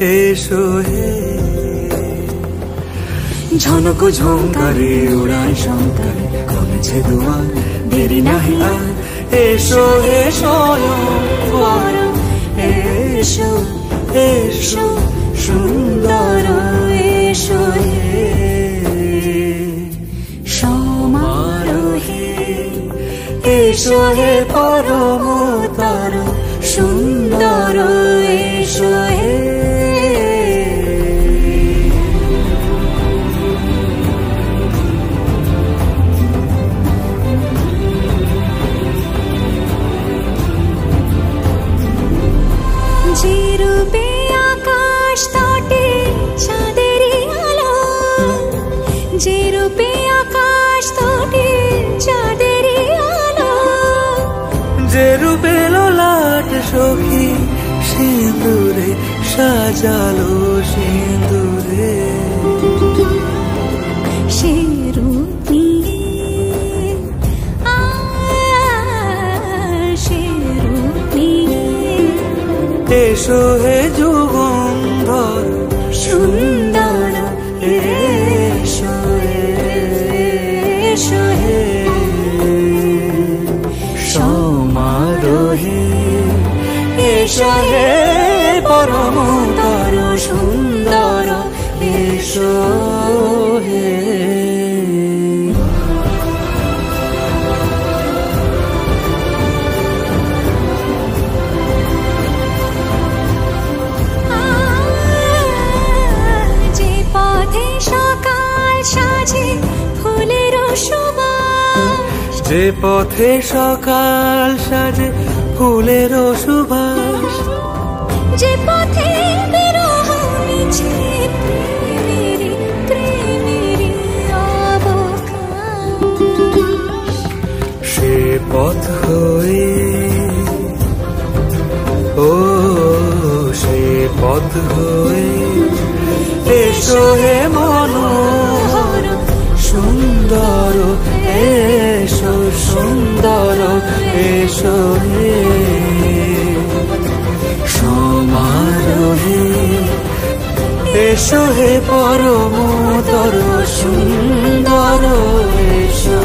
এসো হে। ঝনক ঝঙ্কারে উড়ায় শঙ্কারে কমেছে দুয়ার, দেরি নাহি আর। এসো হে স্বয়ংবর, এসো এসো সুন্দর, এসো হে সমারোহে। এসো হে পরমতর সুন্দর, এসো হে। যে রূপে আকাশ তটে চাঁদেরই আলো, যে রূপে আকাশ তটে চাঁদেরই আলো, যে রূপে ললাট সখী সিঁদুরে সাজালো সিঁদুরে। সে রূপ নিয়ে সে রূপ নিয়ে এসো হে যুগন্ধর সুন্দর, এসো এসো হে সমারোহে। এসো হে পরমতর সুন্দর, এসো হে। যে পথে সকাল সাজে ফুলের সুবাস, যে পথে সকাল সাজে ফুলের সুবাস, যে পথে বিরহ মিছে প্রেমেরই প্রেমেরই অবকাশ, সে পথ হয়ে ও সে পথ হয়ে এসো হে মনোহর সুন্দর, এসো সুন্দর, এসো হে সমারোহে। এসো হে পরমতর সুন্দর, এসো।